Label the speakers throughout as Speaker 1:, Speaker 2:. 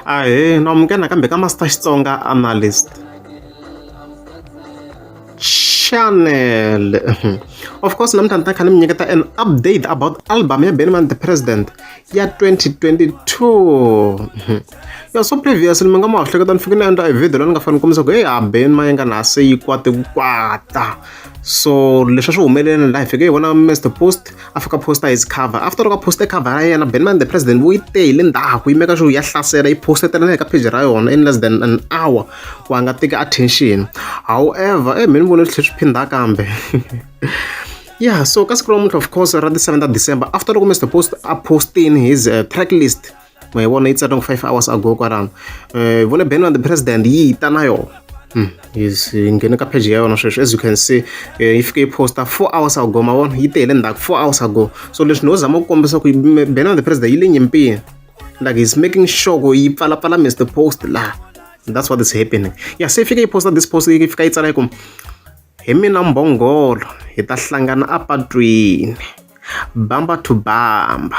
Speaker 1: Ahee, nomkena kambe ka Master Xitsonga analyst channel. Of course, namhlanje ta khani mi nyiketa an update about album ya Benman the President ya 2022. So previously mi nga ma hleketa ni fike ni endla video leyi ni nga fanele kombisa ku hey Ben Mayengani a se yi kwate ku kwata. So leswi swi humeleleni laha hi fike hi vona Mr Post a fika poster his cover. After ka poster cover ya yena Benman the President vu yi tele ndzhaku yi meka sure ya hlasela yi postetela eka page ra yona in less than an hour ku a nga teki attention. However mi ni vone swi phinda kambe. Yeah, so ka siku namuntlha of course ra the 7th of December after loko Mr Post a posting his track list ma yi vona yi tsariwa 5 hours ago kwalano vone Benman the President yi ta na yona. Is nghene ka page ya yona sweswo as you can see yi fike yi posta 4 hours ago ma vona yi tele ndzhaku 4 hours ago. So leswi no zama ku kombisa ku Benman the President yi le nyimpini, like he's making sure ku yi pfalapfala Mr Post la. That's what is happening. Yeah, se fike yi posta this post yi fika yi tsala ku hi mina mbhongolo hi ta hlangana apatwini bamba to bamba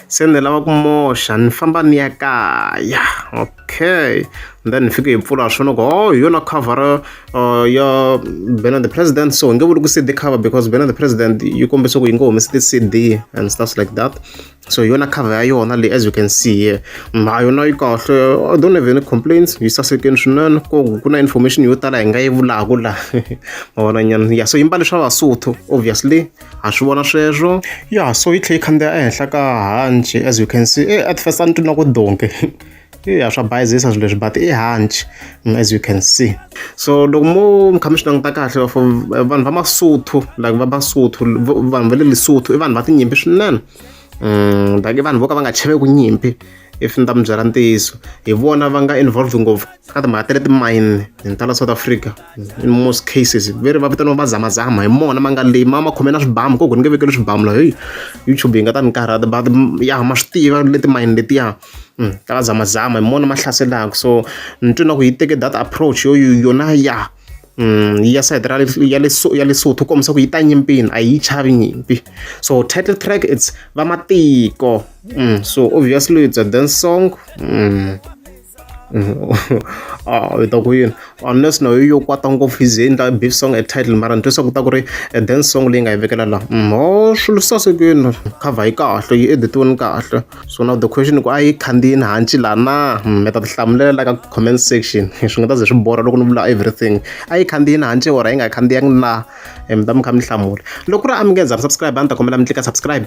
Speaker 1: se ni lava ku moxa ni famba ni ya kaya. Okay, and then ni fike hi pfula swona ku hi yona cover ya Benman the President. So hi nge vuli ku CD cover because Benman the President yi kombisa ku yi nga humesi CD and stuff like that. So hi yona cover ya yona leyi as you can see here. Yona yi kahle, I don't have any complaints, yi sasekeni swinene ku na information yo tala hi nga yi vulaku la ma vona nyana. Yeah, so yi mbale swa Vasotho obviously ha swi vona sweswo. Yeah, so yi tlhe yi khandziya ehenhla ka hanci as you can see at first a ni twi na ku donke ya swa bayizisa swilo leswi but i hanci as you can see. So loko mo mi kha mi swi languta kahle for vanhu va Masotho like va Basotho vanhu va le Lesotho i vanhu va tinyimpi swinene. Like vanhu vo ka va nga chaveku nyimpi if ni ta mi byela ntiyiso hi vona va nga involved ngopfu ka timhaka ta le timayini hi tala South Africa in most cases very va vitaniwa va zamazama hi mona ma nga leyi ma khome na swibamu koko ni nge vekeli swibamu la hey YouTube yi nga ta ni karhata but ya ma swi tiva le timayini letiya ta va zamazama hi mona ma hlaselaku. So ni twi na ku yi teke that approach yona ya ya side ya Lesotho kombisa ku yi ta nyimpini a yi chavi nyimpi. So title track it's Vamatiko. So obviously it's a dance song. Ita ku yini unless na yo kwata ngopfu izinda beef song a title mara ni twisa ku ta ku ri a dance song leyi nga yi vekela la swilo sasekeni cover yi kahle yi editiwini kahle. So now the question ku a yi khandziyini hanci la na mi ta tihlamulela ka comment section swi nga ta ze swi bora loko ni vula everything a yi khandziyini hanci or a yi nga khandziyangi na mi ta mi kha mi hlamula. Loko ku ri a mi nge za subscribe a ni ta kombela mi tlika subscribe.